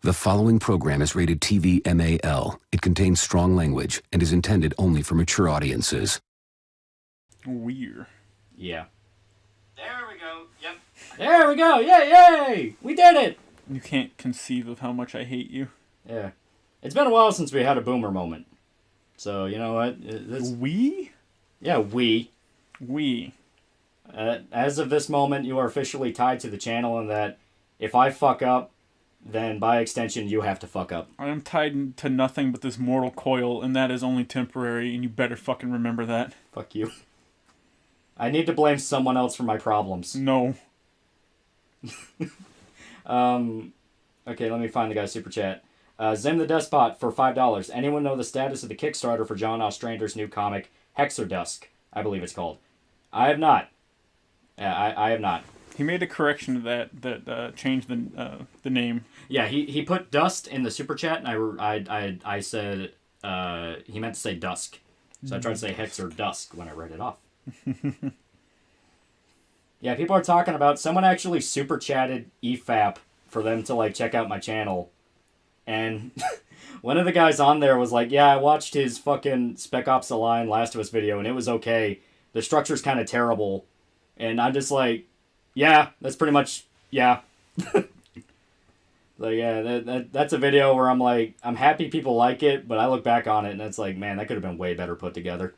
The following program is rated TV MAL. It contains strong language and is intended only for mature audiences. Weird. Yeah. There we go. Yep. There we go. Yay! We did it! You can't conceive of how much I hate you. Yeah. It's been a while since we had a boomer moment. So, you know what? We? Yeah, we. We. As of this moment, you are officially tied to the channel, and that if I fuck up, then by extension, you have to fuck up. I am tied to nothing but this mortal coil, and that is only temporary, and you better fucking remember that. Fuck you. I need to blame someone else for my problems. No. Okay, let me find the guy's super chat. Zim the Despot for $5. Anyone know the status of the Kickstarter for John Ostrander's new comic, Hexerdusk, I believe it's called? I have not. I have not. He made a correction to that changed the name. Yeah, he put dust in the super chat, and I said he meant to say dusk, so I tried to say Hexerdusk when I read it off. Yeah, people are talking about someone actually super chatted EFAP for them to like check out my channel, and one of the guys on there was like, "Yeah, I watched his fucking Spec Ops: The Line Last of Us video, and it was okay. The structure's kind of terrible," and I'm just like, "Yeah, that's pretty much yeah." Like, yeah, that's a video where I'm like, I'm happy people like it, but I look back on it and it's like, man, that could have been way better put together.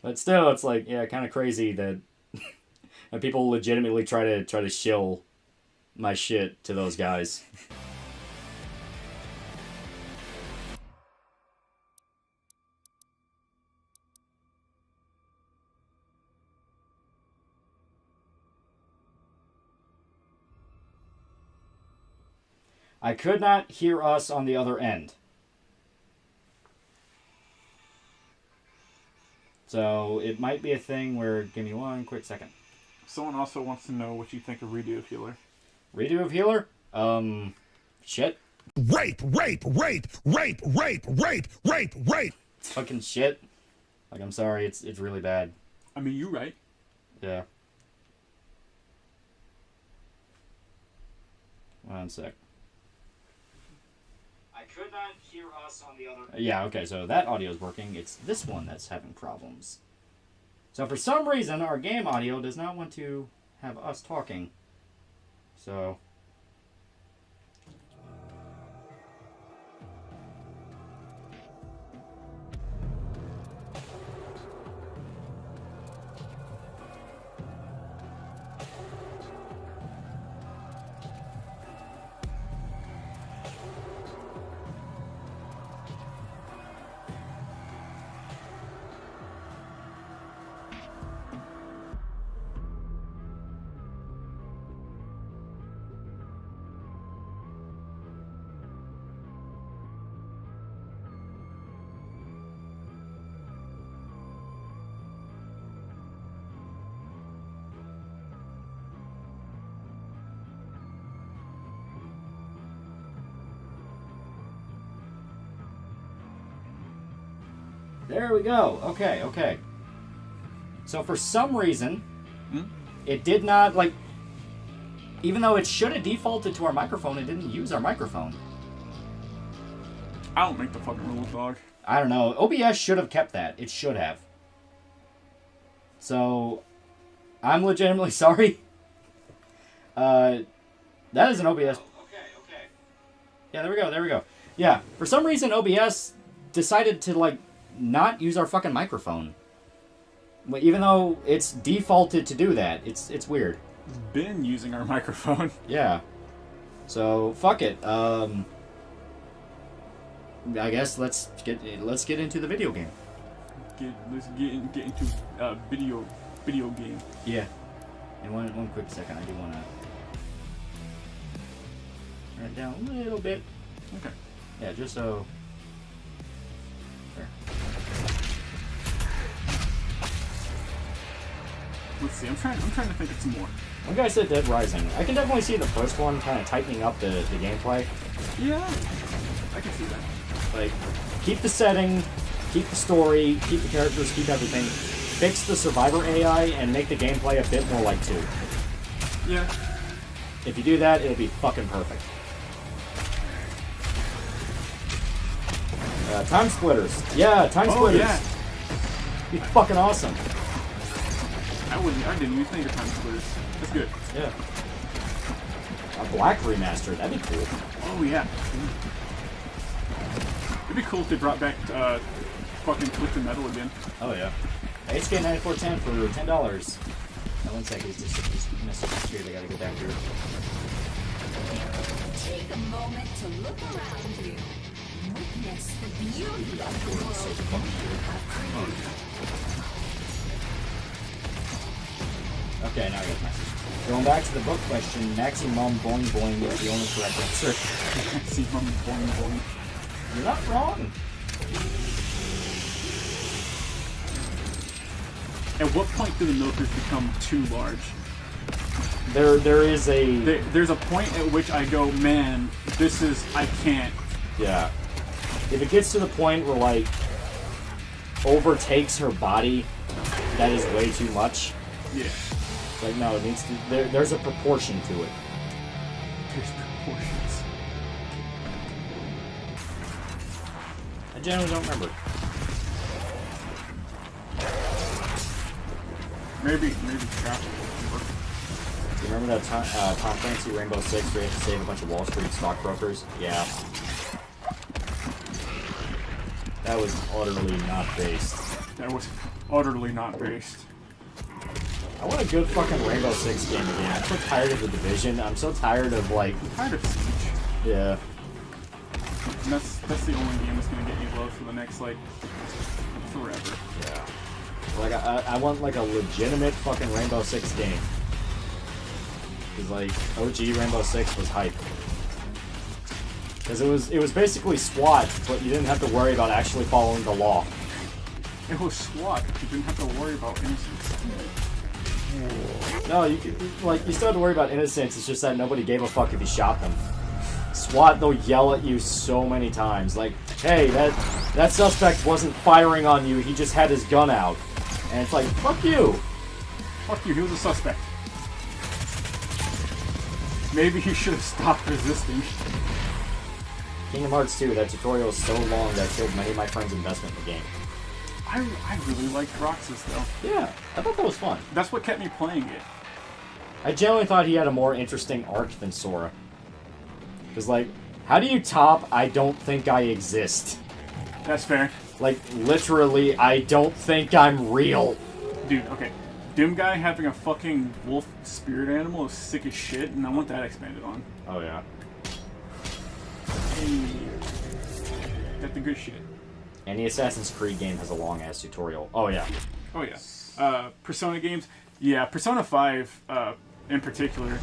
But still, it's like, yeah, kind of crazy that people legitimately try to shill my shit to those guys. I could not hear us on the other end. So it might be a thing where, give me one quick second. Someone also wants to know what you think of Redo of Healer. Redo of Healer? Shit. Rape! Fucking shit. Like, I'm sorry, it's really bad. I mean, you're right. Yeah. One sec. I could not hear us on the other... Yeah, okay, so that audio is working. It's this one that's having problems. So for some reason, our game audio does not want to have us talking. So... There we go. Okay. So for some reason, it did not, like, even though it should have defaulted to our microphone, it didn't use our microphone. I don't make the fucking rules, dog. I don't know. OBS should have kept that. It should have. So, I'm legitimately sorry. That is an OBS. Okay. Yeah, there we go. Yeah, for some reason OBS decided to, like, not use our fucking microphone. Even though it's defaulted to do that. It's weird. It's been using our microphone. Yeah. So, fuck it. I guess let's get into the video game. Let's get into video game. Yeah. And one quick second, I do want to turn it down a little bit. Okay. Yeah, just so. There. Let's see. I'm trying to think of some more. One guy said Dead Rising. I can definitely see the first one kind of tightening up the gameplay. Yeah, I can see that. Like, keep the setting, keep the story, keep the characters, keep everything. Fix the survivor AI and make the gameplay a bit more like 2. Yeah. If you do that, it'll be fucking perfect. Time Splitters. Yeah, Time Oh, Splitters. yeah. Be fucking awesome. I didn't even think of Time Splitters. That's good. Yeah. A black remaster. That'd be cool. Oh, yeah. It'd be cool if they brought back fucking Twisted Metal again. Oh, yeah. HK9410 for $10. Now, one second. He's message here. I gotta get back here. Take a moment to look around you. Witness the beauty of the world you have created. Okay, now I got the message. Going back to the book question, Maximum Boing Boing is the only correct answer. See from Boing Boing. You're not wrong. At what point do the milkers become too large? There is a... There's a point at which I go, man, I can't. Yeah. If it gets to the point where, like, overtakes her body, that is way too much. Yeah. Like, no, it needs to... There's a proportion to it. There's proportions. I generally don't remember. Maybe traffic. Do you remember that Tom Clancy Rainbow Six where you have to save a bunch of Wall Street stockbrokers? Yeah. That was utterly not based. That was utterly not based. I want a good fucking Rainbow Six game again. I'm so tired of the Division. I'm so tired of, like... I'm tired of Siege. Yeah. And that's the only game that's gonna get you love for the next, like, forever. Yeah. Like, I want, like, a legitimate fucking Rainbow Six game. Because, like, OG Rainbow Six was hype. Because it was basically SWAT, but you didn't have to worry about actually following the law. It was SWAT, but you didn't have to worry about innocence. No, you still had to worry about innocence, it's just that nobody gave a fuck if you shot them. SWAT, they'll yell at you so many times, like, hey, that suspect wasn't firing on you, he just had his gun out. And it's like, fuck you! Fuck you, he was a suspect. Maybe he should have stopped resisting. Kingdom Hearts 2, that tutorial is so long that it killed many of my friends' investment in the game. I really liked Roxas, though. Yeah, I thought that was fun. That's what kept me playing it. I generally thought he had a more interesting arc than Sora. Because, like, how do you top I don't think I exist? That's fair. Like, literally, I don't think I'm real. Dude, okay. Doom Guy having a fucking wolf spirit animal is sick as shit, and I want that expanded on. Oh, yeah. Hey. That's the good shit. Any Assassin's Creed game has a long-ass tutorial. Oh, yeah. Oh, yeah. Persona games? Yeah, Persona 5, in particular.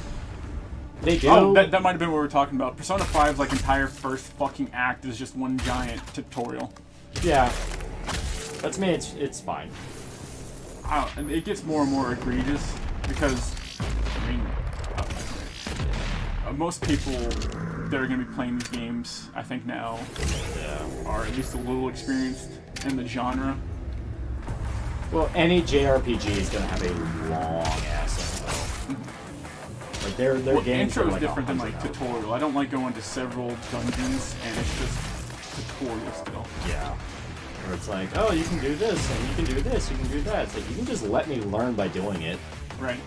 They do. Oh, that might have been what we were talking about. Persona 5's, like, entire first fucking act is just one giant tutorial. Yeah. That's me, it's fine. And it gets more and more egregious because, I mean, most people that are going to be playing these games, I think now, are at least a little experienced in the genre. Well, any JRPG is going to have a long-ass intro. Like, their games intro are is like different than, like, 100 hours. tutorial. I don't like going to several dungeons, and it's just tutorial still. Yeah. Where it's like, oh, you can do this, and you can do this, you can do that. It's like, you can just let me learn by doing it. Right.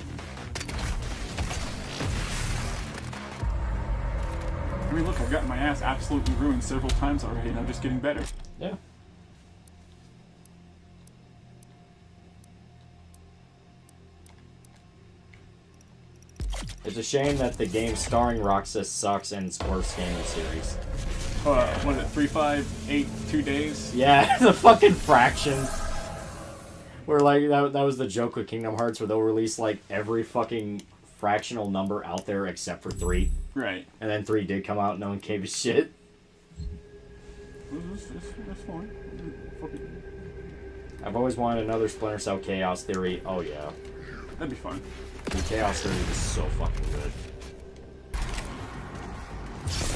I mean, look, I've gotten my ass absolutely ruined several times already, and I'm just getting better. Yeah. It's a shame that the game starring Roxas sucks and it's worst game in the series. What is it, 358 2 days? Yeah, the fucking fraction. Where, like, that was the joke with Kingdom Hearts, where they'll release, like, every fucking fractional number out there except for 3. Right. And then 3 did come out and no one gave a shit. That's fine. Fuck it. I've always wanted another Splinter Cell Chaos Theory. Oh, yeah. That'd be fun. The Chaos Theory is so fucking good.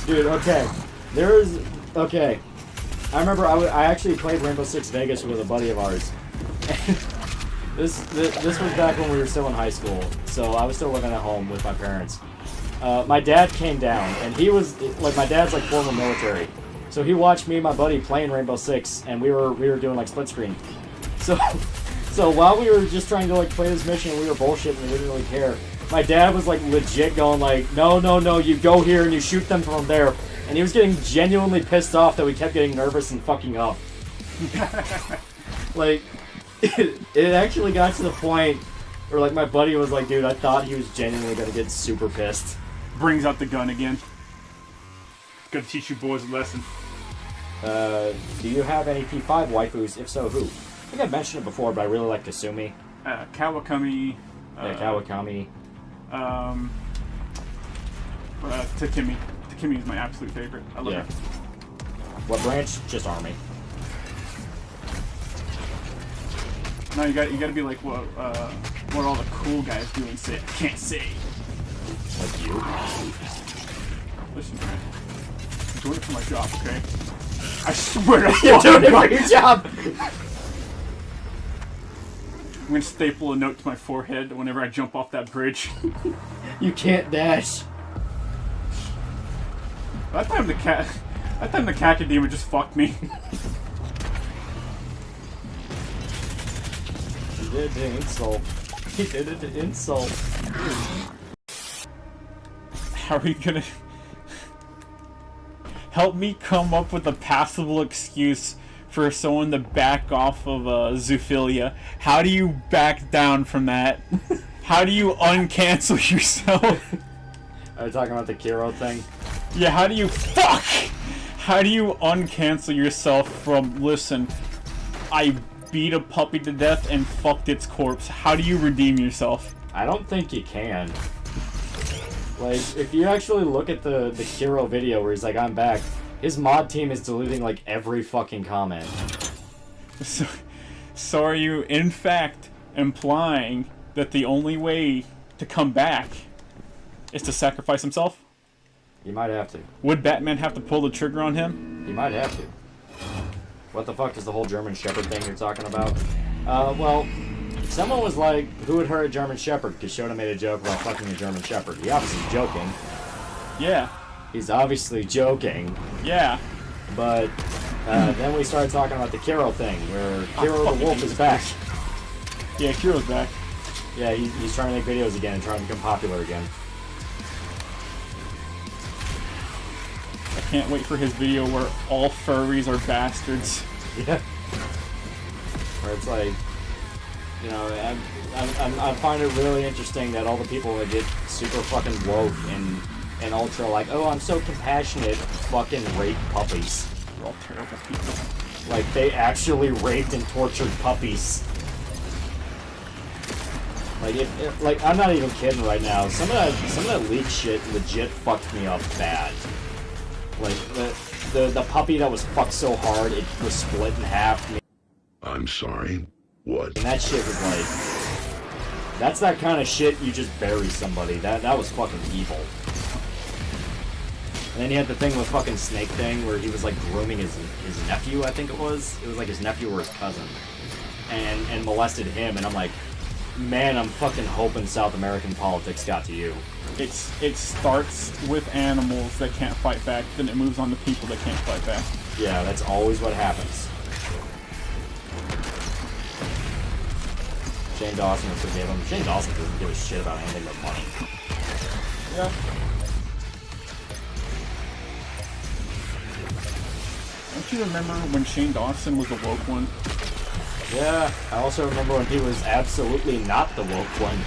Dude, okay. Okay. I remember I actually played Rainbow Six Vegas with a buddy of ours. This was back when we were still in high school, so I was still living at home with my parents. My dad came down, and he was, like, my dad's, like, former military. So he watched me and my buddy playing Rainbow Six, and we were doing like split screen. So while we were just trying to like play this mission, and we were bullshitting, and we didn't really care. My dad was like legit going like, no, you go here and you shoot them from there. And he was getting genuinely pissed off that we kept getting nervous and fucking up. Like, it actually got to the point where like my buddy was like, dude, I thought he was genuinely gonna get super pissed. Brings out the gun again. Gotta teach you boys a lesson. Do you have any P5 waifus? If so, who? I think I've mentioned it before, but I really like Kasumi. Kawakami. Kawakami. Takemi. Takemi is my absolute favorite. I love her. What branch? Just Army. No, you gotta be like what all the cool guys do and say. I can't say. Like you? Listen, man. I'm doing it for my job, okay? I swear to You're doing it God. for your job! I'm gonna staple a note to my forehead whenever I jump off that bridge. You can't dash. That time the Cacademon just fucked me. He did the insult. He did it to insult. How are you gonna help me come up with a passable excuse for someone to back off of zoophilia? How do you back down from that? How do you uncancel yourself? Are you talking about the Kiro thing? Yeah, how do you uncancel yourself from, listen, I beat a puppy to death and fucked its corpse. How do you redeem yourself? I don't think you can. Like, if you actually look at the Kiro video where he's like, I'm back, his mod team is deleting like every fucking comment. So are you, in fact, implying that the only way to come back is to sacrifice himself? You might have to. Would Batman have to pull the trigger on him? You might have to. What the fuck is the whole German Shepherd thing you're talking about? Well, someone was like, who would hurt a German Shepherd? Because Shota made a joke about fucking a German Shepherd. He obviously joking. Yeah. He's obviously joking. Yeah. But then we started talking about the Kiro thing, where Kiro the Wolf is back. Yeah, Kiro's back. Yeah, he's trying to make videos again and trying to become popular again. I can't wait for his video where all furries are bastards. Yeah. Where it's like, you know, I find it really interesting that all the people that get super fucking woke and ultra like, oh, I'm so compassionate, fucking rape puppies. They're all terrible people. Like, they actually raped and tortured puppies. Like, like, I'm not even kidding right now. Some of that leak shit legit fucked me up bad. Like, the puppy that was fucked so hard it was split in half. I'm sorry, what? And that shit was like, that's that kind of shit you just bury somebody. That was fucking evil. And then you had the thing with fucking Snake Thing where he was like grooming his nephew, I think it was. It was like his nephew or his cousin. And molested him, and I'm like, man, I'm fucking hoping South American politics got to you. It starts with animals that can't fight back, then it moves on to people that can't fight back. Yeah, that's always what happens. Shane Dawson will forgive him. Shane Dawson doesn't give a shit about anything but money. Yeah. Don't you remember when Shane Dawson was the woke one? Yeah, I also remember when he was absolutely not the woke one.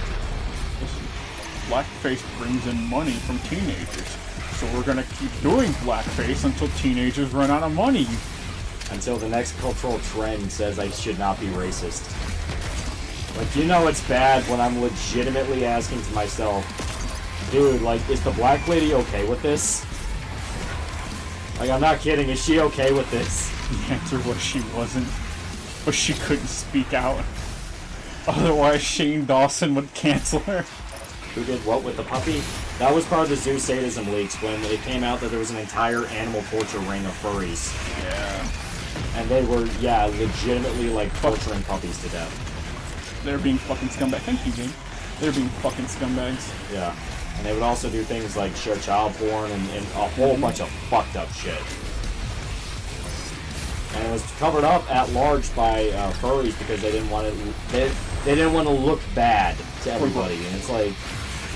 Blackface brings in money from teenagers, so we're gonna keep doing blackface until teenagers run out of money. Until the next cultural trend says I should not be racist. Like, you know it's bad when I'm legitimately asking to myself, dude, like, is the black lady okay with this? Like, I'm not kidding, is she okay with this? The answer was she wasn't, but she couldn't speak out. Otherwise, Shane Dawson would cancel her. Who did what with the puppy? That was part of the zoo sadism leaks when it came out that there was an entire animal torture ring of furries. Yeah. And they were, yeah, legitimately, like, torturing puppies to death. They're being fucking scumbags. Thank you, Jane. They're being fucking scumbags. Yeah. And they would also do things like show child porn and a whole bunch of fucked up shit. and it was covered up at large by furries because they didn't want it. They didn't want to look bad to everybody, and it's like,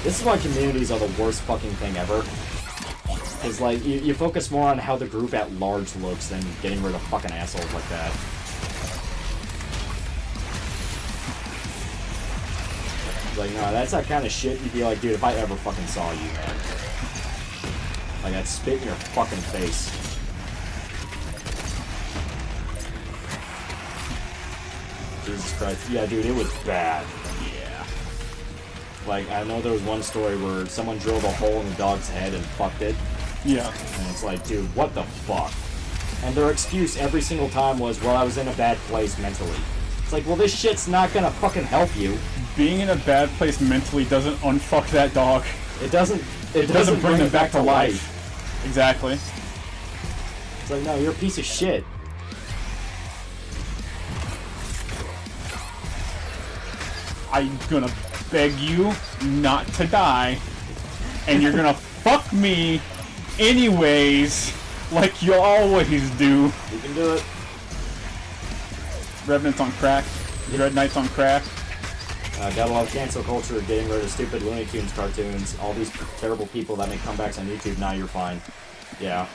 this is why communities are the worst fucking thing ever. Because like you focus more on how the group at large looks than getting rid of fucking assholes like that. Like, no, that's that kind of shit you'd be like, dude, if I ever fucking saw you, man. Like, I'd spit in your fucking face. Jesus Christ. Yeah, dude, it was bad. Yeah. Like, I know there was one story where someone drilled a hole in the dog's head and fucked it. Yeah. And it's like, dude, what the fuck? And their excuse every single time was, well, I was in a bad place mentally. It's like, well, this shit's not gonna fucking help you. Being in a bad place mentally doesn't unfuck that dog. It doesn't bring them back to life. Exactly. It's like, no, you're a piece of shit. I'm gonna beg you not to die, and you're gonna fuck me anyways, like you always do. You can do it. Revenant's on crack. Dread Knight's on crack. Gotta love cancel culture, getting rid of stupid Looney Tunes cartoons, all these terrible people that make comebacks on YouTube. Now you're fine. Yeah.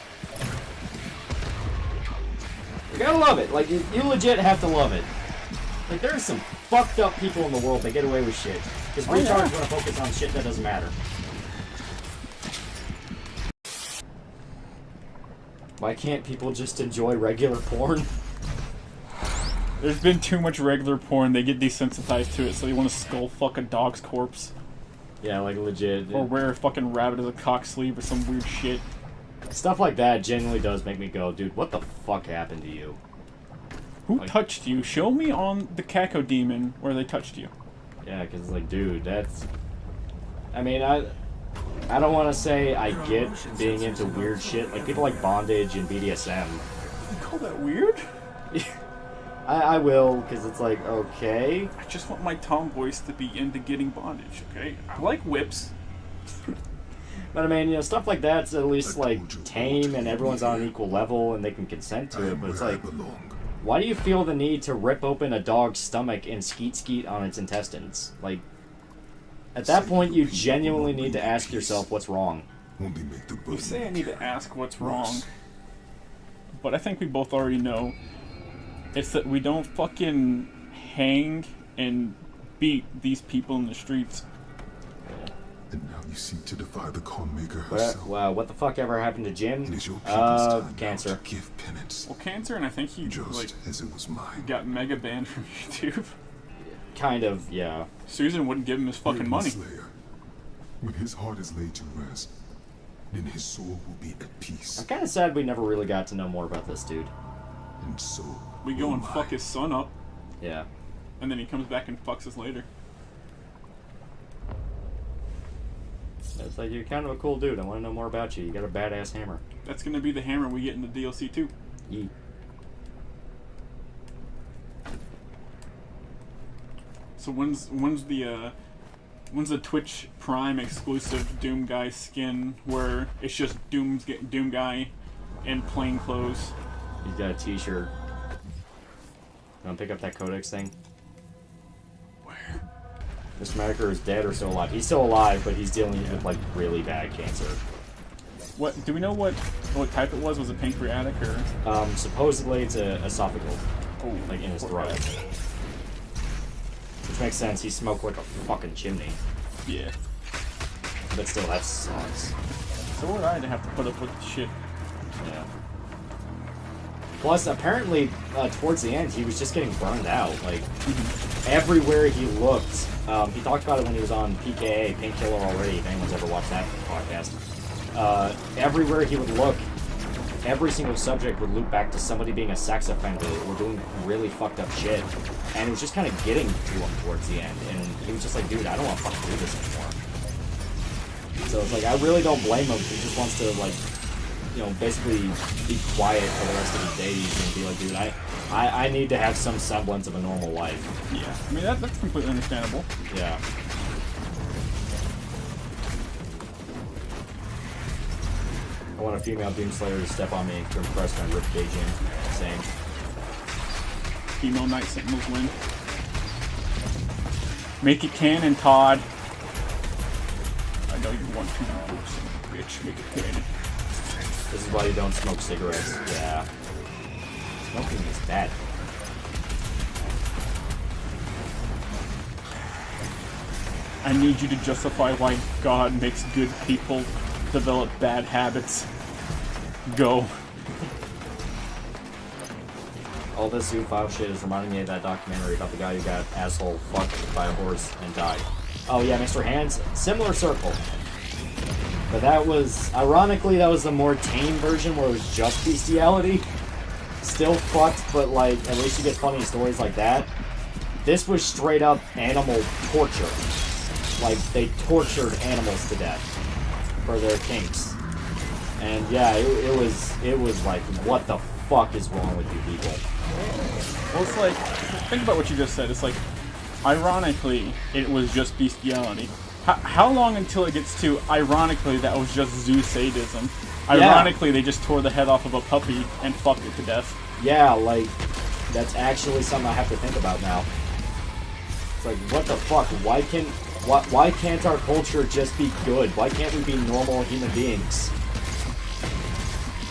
You gotta love it. Like, you legit have to love it. Like, there's some fucked up people in the world that get away with shit. Because retards want to focus on shit that doesn't matter. Why can't people just enjoy regular porn? There's been too much regular porn, they get desensitized to it, so they want to skull fuck a dog's corpse. Yeah, like legit. Or wear a fucking rabbit as a cock sleeve or some weird shit. Stuff like that genuinely does make me go, dude, what the fuck happened to you? Who touched you? Show me on the Kako Demon where they touched you. Yeah, because it's like, dude, that's... I mean, I don't want to say I get being into weird shit. Like, people like bondage and BDSM. You call that weird? I will, because it's like, okay. I just want my tomboys to be into getting bondage, okay? I like whips. But I mean, you know, stuff like that's at least, like, tame and everyone's on an equal level and they can consent to it. But it's like, why do you feel the need to rip open a dog's stomach and skeet on its intestines? Like, at that point, you genuinely need to ask yourself what's wrong. You say I need to ask what's wrong, but I think we both already know. It's that we don't fucking hang and beat these people in the streets. And now you seek to defy the calm maker herself. Well, what the fuck ever happened to Jim? It is your people's time now cancer. to give penance. Well, cancer, and I think he Just like as it was mine. got mega banned from YouTube. Kind of, yeah. Susan wouldn't give him his fucking money. Slayer, when his heart is laid to rest, then his soul will be at peace. I'm kind of sad we never really got to know more about this dude. And so We go and fuck his son up, Yeah. and then he comes back and fucks us later. It's like, you're kind of a cool dude. I want to know more about you. You got a badass hammer. That's gonna be the hammer we get in the DLC too. Yeet. So when's the Twitch Prime exclusive Doom Guy skin where it's just Doom Guy in plain clothes? He's got a t-shirt. Want to pick up that Codex thing? Where? Mr. Massacre is dead or still alive? He's still alive, but he's dealing with, like, really bad cancer. What do we know? What type it was? Was it pancreatic or? Supposedly it's a esophageal. Oh, Like, in his throat. Which makes sense. He smoked like a fucking chimney. Yeah. But still, that sucks. So would I to have to put up with shit. Yeah. Plus, apparently, towards the end, he was just getting burned out. Like, everywhere he looked, he talked about it when he was on PKA, Painkiller Already, if anyone's ever watched that podcast. Everywhere he would look, every single subject would loop back to somebody being a sex offender or doing really fucked up shit. And it was just kind of getting to him towards the end. And he was just like, dude, I don't want to fucking do this anymore. So it's like, I really don't blame him. He just wants to, like, you know, basically be quiet for the rest of his days and be like, dude, I need to have some semblance of a normal life. Yeah. I mean that's completely understandable. Yeah. I want a female Doomslayer to step on me to impress my ripped gay gym. Same. female Night Sentinels win. Make it canon, Todd. I know you want to, bitch. Make it canon. This is why you don't smoke cigarettes. Yeah. Smoking is bad. I need you to justify why God makes good people develop bad habits. Go. All this zoophile shit is reminding me of that documentary about the guy who got asshole fucked by a horse and died. Oh yeah, Mr. Hands, similar circle. But that was, ironically, that was the more tame version where it was just bestiality. Still fucked, but like, at least you get funny stories like that. This was straight up animal torture. Like, they tortured animals to death for their kinks. And yeah, it was like, what the fuck is wrong with you people? Well, it's like, think about what you just said. It's like, ironically, it was just bestiality. How long until it gets to, ironically, that was just zoo sadism? Ironically, they just tore the head off of a puppy and fucked it to death. Yeah, like, that's actually something I have to think about now. It's like, what the fuck? Why can't our culture just be good? Why can't we be normal human beings?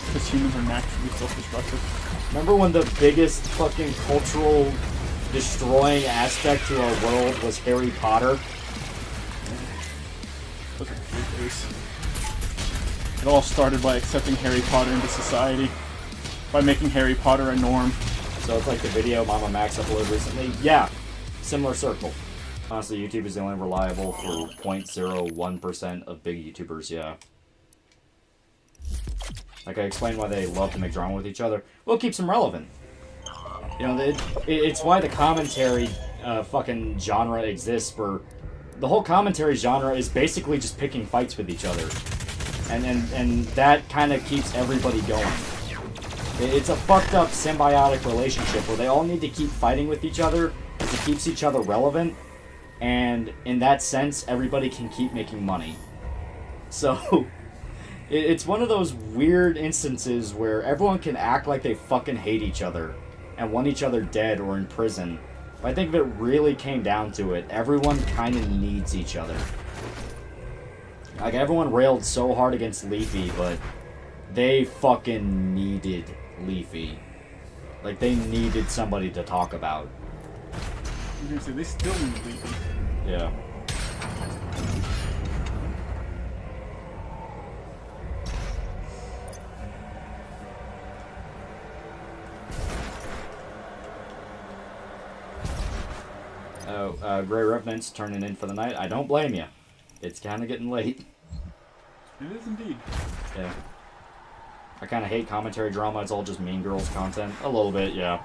Because humans are naturally self-destructive. Remember when the biggest fucking cultural destroying aspect to our world was Harry Potter? Those are good days. It all started by accepting Harry Potter into society. By making Harry Potter a norm. So it's like the video Mama Max uploaded recently? Yeah, similar circle. Honestly, YouTube is the only reliable for 0.01% of big YouTubers, yeah. Like I explained why they love to make drama with each other. Well, it keeps them relevant. You know, it's why the commentary fucking genre exists, where the whole commentary genre is basically just picking fights with each other. And that kind of keeps everybody going. It's a fucked up symbiotic relationship where they all need to keep fighting with each other because it keeps each other relevant. And in that sense, everybody can keep making money. So, it's one of those weird instances where everyone can act like they fucking hate each other and want each other dead or in prison. But I think if it really came down to it, everyone kind of needs each other. Like, everyone railed so hard against Leafy, but they fucking needed Leafy. Like, they needed somebody to talk about. I was gonna say, they still need Leafy. Yeah. Oh, Grey Revenant's turning in for the night. I don't blame you. It's kind of getting late. It is indeed. Yeah. I kind of hate commentary drama. It's all just Mean Girls content. A little bit, yeah.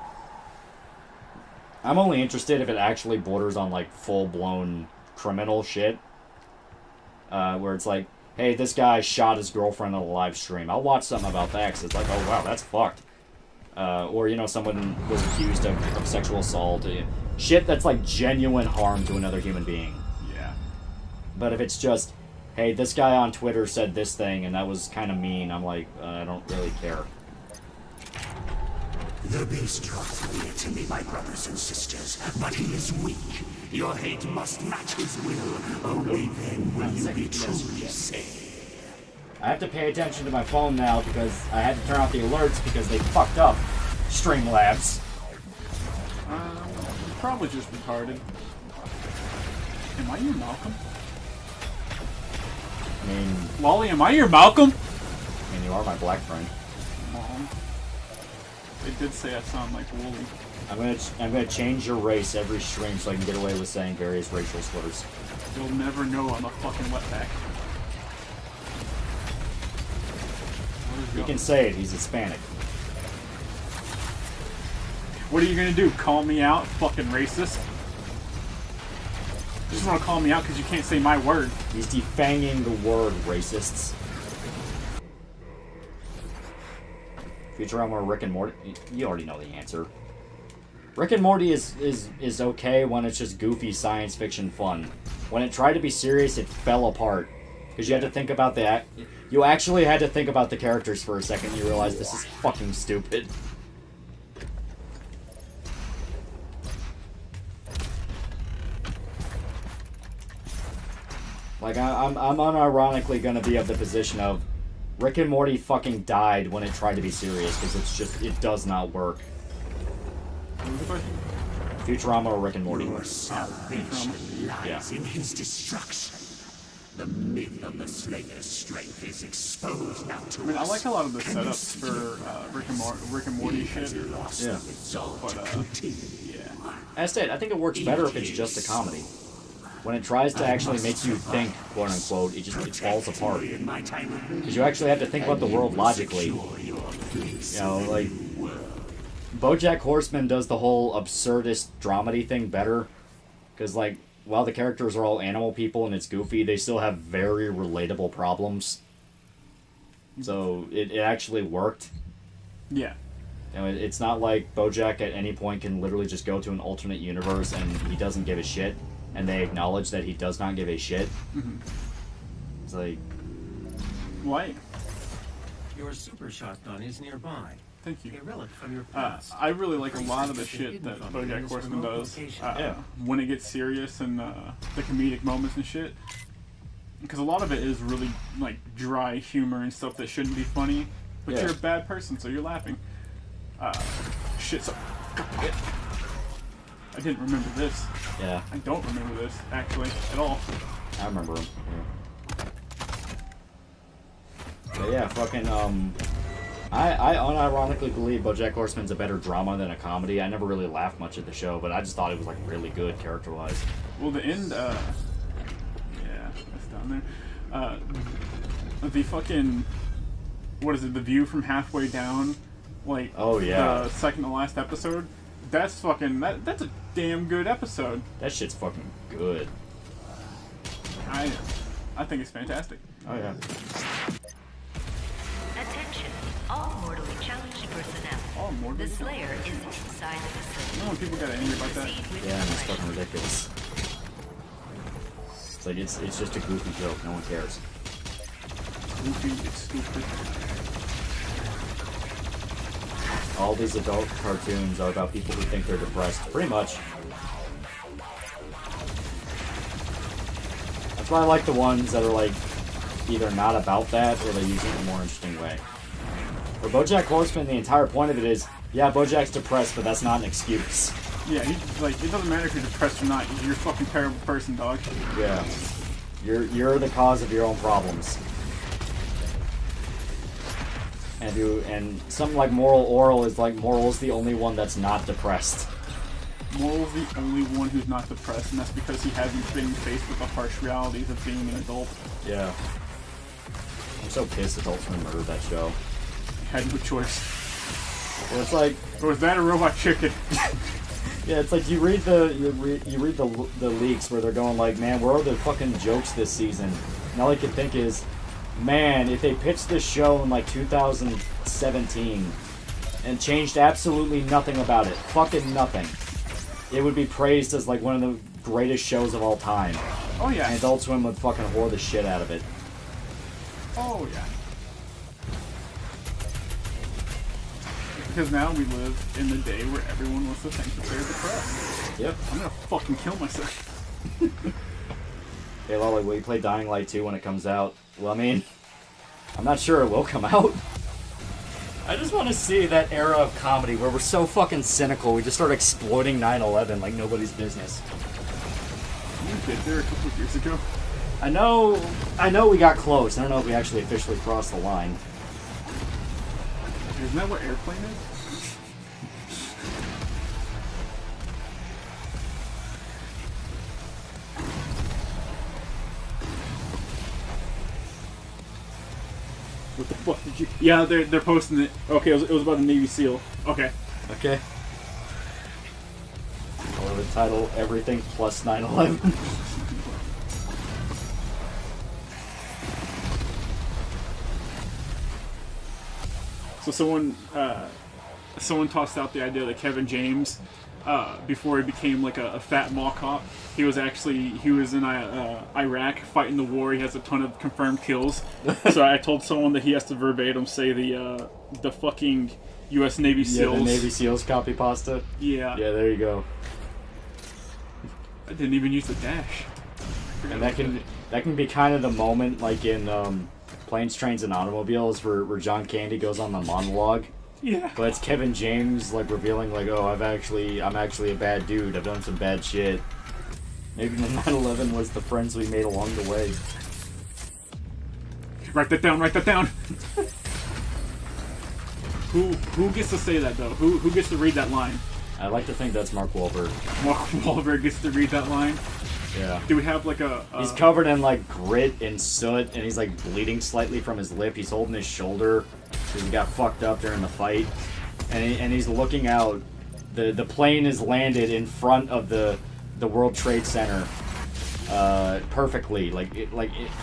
I'm only interested if it actually borders on, like, full-blown criminal shit. Where it's like, hey, this guy shot his girlfriend on a live stream. I'll watch something about that, because it's like, oh, wow, that's fucked. Or, you know, someone was accused of sexual assault. Shit that's, like, genuine harm to another human being. Yeah. But if it's just, hey, this guy on Twitter said this thing, and that was kind of mean, I'm like, I don't really care. The beast draws near to me, my brothers and sisters, but he is weak. Your hate must match his will. Only then will you be truly safe. I have to pay attention to my phone now because I had to turn off the alerts because they fucked up Streamlabs. Probably just retarded. Am I your Malcolm? I mean, Lolly, am I your Malcolm? you are my black friend. Mom. They did say I sound like Wooly. I'm gonna change your race every stream so I can get away with saying various racial slurs. You'll never know I'm a fucking wetback. You can say it, he's Hispanic. What are you gonna do? Call me out? Fucking racist? You just wanna call me out because you can't say my word. He's defanging the word racists. Futurama or Rick and Morty? You already know the answer. Rick and Morty is okay when it's just goofy science fiction fun. When it tried to be serious, it fell apart. Because you had to think about the... You actually had to think about the characters for a second and you realized this is fucking stupid. Like, I'm unironically gonna be of the position of Rick and Morty fucking died when it tried to be serious, because it's just, it does not work. What was the question? Futurama or Rick and Morty? Your salvation lies in his destruction. The myth of the Slayer's strength is exposed now to I mean, I us. like a lot of the setups for Rick and Morty shit. Yeah. But, yeah. As I said, I think it works better if it's just a comedy. When it tries to actually make you think, quote unquote, it falls apart. Because you actually have to think about the world logically. You know, like, BoJack Horseman does the whole absurdist dramedy thing better. Because, like, while the characters are all animal people and it's goofy, they still have very relatable problems. So, it actually worked. Yeah. You know, it's not like BoJack at any point can literally just go to an alternate universe and he doesn't give a shit. And they acknowledge that he does not give a shit. Mm-hmm. It's like... Why? Your super shotgun is nearby. Thank you. A relic from your past. I really like a lot of the shit that BoJack Horseman does. When it gets serious and the comedic moments and shit. Because a lot of it is really, like, dry humor and stuff that shouldn't be funny. But you're a bad person, so you're laughing. Shit, so... I didn't remember this. Yeah. I don't remember this, actually, at all. I remember him. Yeah. But yeah, fucking, I unironically believe BoJack Horseman's a better drama than a comedy. I never really laughed much at the show, but I just thought it was, like, really good character-wise. Well, the end, yeah, that's down there. The fucking, what is it, the view from halfway down, like, oh, yeah. The second to last episode, that's fucking, that's a damn good episode. That shit's fucking good. I think it's fantastic. Oh, yeah. Attention, all mortally challenged personnel. All mortally The Slayer is inside the facility. You know when people get angry about that? Proceed with Yeah, and it's discretion. fucking ridiculous. It's like, it's just a goofy joke. No one cares. Goofy, it's stupid. All these adult cartoons are about people who think they're depressed. Pretty much. That's why I like the ones that are, like, either not about that or they use it in a more interesting way. For BoJack Horseman, the entire point of it is, yeah, BoJack's depressed, but that's not an excuse. Yeah, he's like, it doesn't matter if you're depressed or not. You're a fucking terrible person, dog. Yeah. You're the cause of your own problems. And something like Moral Oral is like Moral's the only one that's not depressed. Moral's the only one who's not depressed, and that's because he hasn't been faced with the harsh realities of being an adult. Yeah. I'm so pissed Adult Swim murdered that show. He had no choice. Well, it's like, Or was that a Robot Chicken? yeah, it's like you read the leaks where they're going like, man, where are the fucking jokes this season? And all I can think is, man, if they pitched this show in like 2017 and changed absolutely nothing about it, fucking nothing, it would be praised as like one of the greatest shows of all time. Oh yeah. And Adult Swim would fucking whore the shit out of it. Oh yeah. Because now we live in the day where everyone wants to think that they're depressed. Yep. I'm gonna fucking kill myself. Hey Loli, will you play Dying Light 2 when it comes out? Well, I mean, I'm not sure it will come out. I just want to see that era of comedy where we're so fucking cynical, we just start exploiting 9/11 like nobody's business. You did there a couple of years ago. I know we got close. I don't know if we actually officially crossed the line. Isn't that what Airplane is? What the fuck did you... Yeah, they're posting it. Okay, it was about a Navy SEAL. Okay. Okay. I love the title, Everything Plus 9/11. So someone tossed out the idea that Kevin James, before he became like a fat mall cop, he was in Iraq fighting the war. He has a ton of confirmed kills. So I told someone that he has to verbatim say the fucking U.S. Navy SEALs. Yeah, the Navy SEALs copy pasta. Yeah. Yeah, there you go. I didn't even use the dash. And that can That can be kind of the moment, like in Planes, Trains, and Automobiles, where John Candy goes on the monologue. Yeah. But it's Kevin James, like, revealing, like, oh, I'm actually a bad dude. I've done some bad shit. Maybe the 9/11 was the friends we made along the way. Write that down, write that down! Who gets to say that, though? Who gets to read that line? I like to think that's Mark Wahlberg. Mark Wahlberg gets to read that line? Yeah. Do we have, like, a... He's covered in, like, grit and soot, and he's, like, bleeding slightly from his lip. He's holding his shoulder because he got fucked up during the fight. And he's looking out. The plane is landed in front of the World Trade Center perfectly.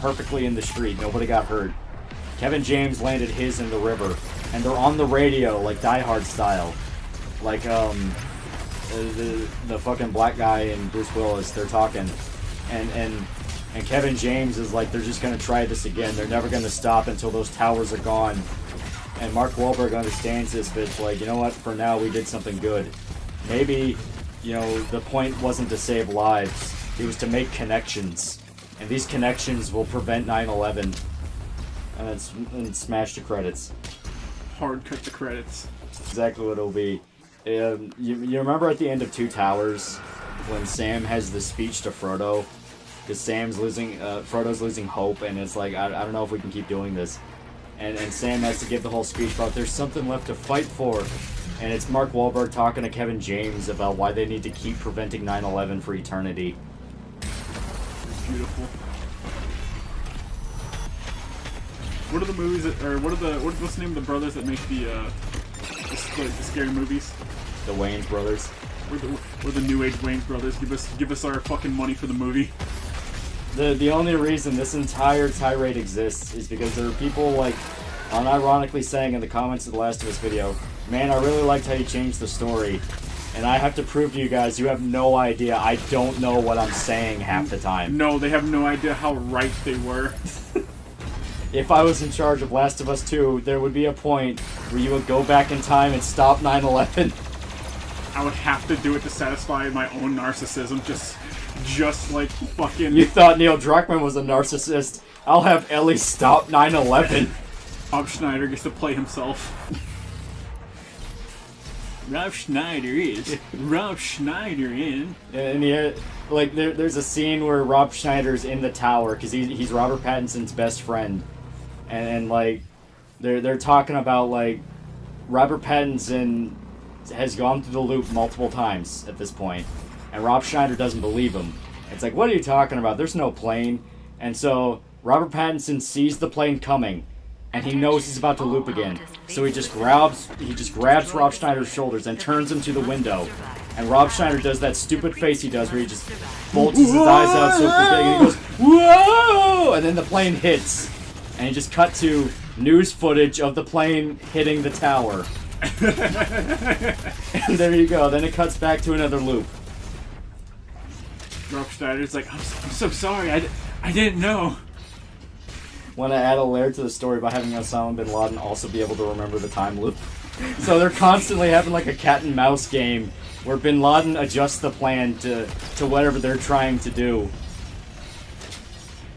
Perfectly in the street. Nobody got hurt. Kevin James landed his in the river. And they're on the radio, like Die Hard style. Like, the fucking black guy and Bruce Willis, they're talking. And Kevin James is like, they're just gonna try this again. They're never gonna stop until those towers are gone. And Mark Wahlberg understands this, but it's like, you know what, for now we did something good. Maybe, you know, the point wasn't to save lives. It was to make connections. And these connections will prevent 9/11. And smash the credits. Hard cut the credits. Exactly what it'll be. You remember at the end of Two Towers when Sam has the speech to Frodo? Because Frodo's losing hope, and it's like, I don't know if we can keep doing this. And Sam has to give the whole speech about there's something left to fight for. And it's Mark Wahlberg talking to Kevin James about why they need to keep preventing 9/11 for eternity. Beautiful. What are the movies what's the name of the brothers that make the scary movies? The Wayans brothers. We're the New Age Wayans brothers. Give us our fucking money for the movie. The only reason this entire tirade exists is because there are people, like, unironically saying in the comments of the Last of Us video, man, I really liked how you changed the story. And I have to prove to you guys, you have no idea. I don't know what I'm saying half the time. No, they have no idea how right they were. If I was in charge of Last of Us 2, there would be a point where you would go back in time and stop 9/11. I would have to do it to satisfy my own narcissism, just like fucking... You thought Neil Druckmann was a narcissist. I'll have Ellie stop 9/11. Rob Schneider gets to play himself. Rob Schneider in. And like, there's a scene where Rob Schneider's in the tower, because he's Robert Pattinson's best friend. And like, they're talking about, like, Robert Pattinson has gone through the loop multiple times at this point, and Rob Schneider doesn't believe him. It's like, what are you talking about? There's no plane. And so Robert Pattinson sees the plane coming, and he knows he's about to loop again. So he just grabs Rob Schneider's shoulders and turns him to the window. And Rob Schneider does that stupid face he does where he just bulges his eyes out super big and he goes, whoa! And then the plane hits. And he just cut to news footage of the plane hitting the tower. And there you go. Then it cuts back to another loop. Rob Schneider's like, I'm so sorry. I didn't know. Want to add a layer to the story by having Osama bin Laden also be able to remember the time loop. So they're constantly having like a cat and mouse game where bin Laden adjusts the plan to whatever they're trying to do.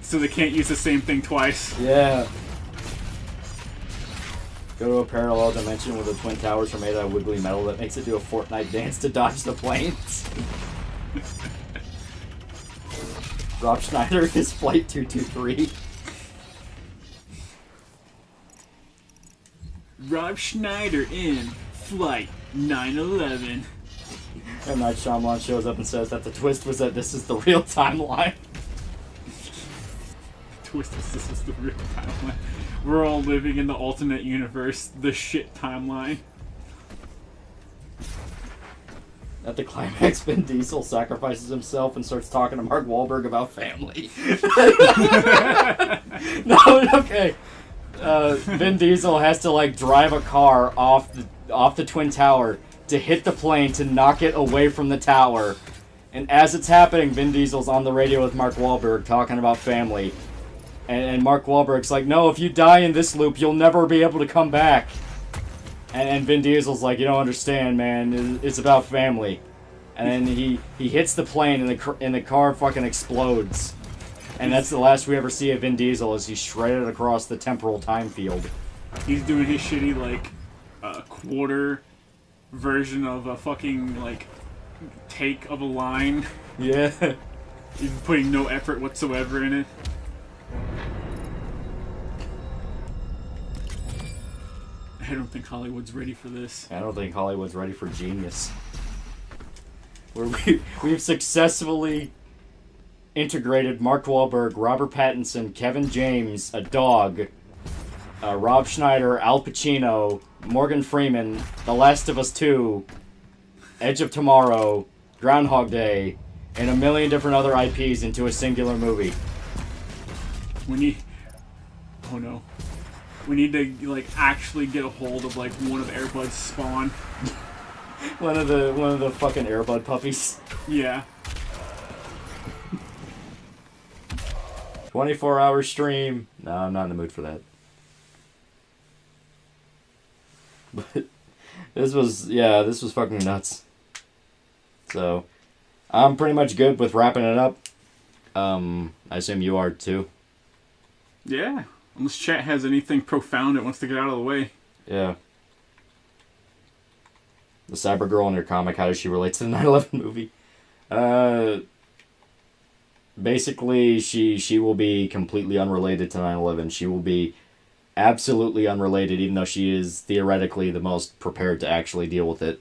So they can't use the same thing twice. Yeah. Go to a parallel dimension where the Twin Towers are made out of wiggly metal that makes it do a Fortnite dance to dodge the planes. Rob Schneider is Flight 223. Rob Schneider in Flight 9/11. M. Night Shyamalan shows up and says that the twist was that this is the real timeline. This is the real timeline. We're all living in the alternate universe, the shit timeline. At the climax, Vin Diesel sacrifices himself and starts talking to Mark Wahlberg about family. No, okay. Vin Diesel has to like drive a car off the Twin Tower to hit the plane to knock it away from the tower. And as it's happening, Vin Diesel's on the radio with Mark Wahlberg talking about family. And Mark Wahlberg's like, no, if you die in this loop, you'll never be able to come back. And Vin Diesel's like, you don't understand, man. It's about family. And then he hits the plane and the car fucking explodes. And that's the last we ever see of Vin Diesel as he's shredded across the temporal time field. He's doing his shitty, like, quarter version of a fucking, like, take of a line. Yeah. He's putting no effort whatsoever in it. I don't think Hollywood's ready for this. I don't think Hollywood's ready for genius. We've successfully integrated Mark Wahlberg, Robert Pattinson, Kevin James, a dog, Rob Schneider, Al Pacino, Morgan Freeman, The Last of Us 2, Edge of Tomorrow, Groundhog Day, and a million different other IPs into a singular movie. We need... Oh no. We need to, like, actually get a hold of, like, one of Air Bud's spawn. One of the fucking Air Bud puppies. Yeah. 24-hour stream. No, I'm not in the mood for that. But this was fucking nuts. So, I'm pretty much good with wrapping it up. I assume you are too. Yeah. Unless chat has anything profound it wants to get out of the way. Yeah. The Cyber Girl in your comic, how does she relate to the 9/11 movie? Basically, she will be completely unrelated to 9/11. She will be absolutely unrelated, even though she is theoretically the most prepared to actually deal with it.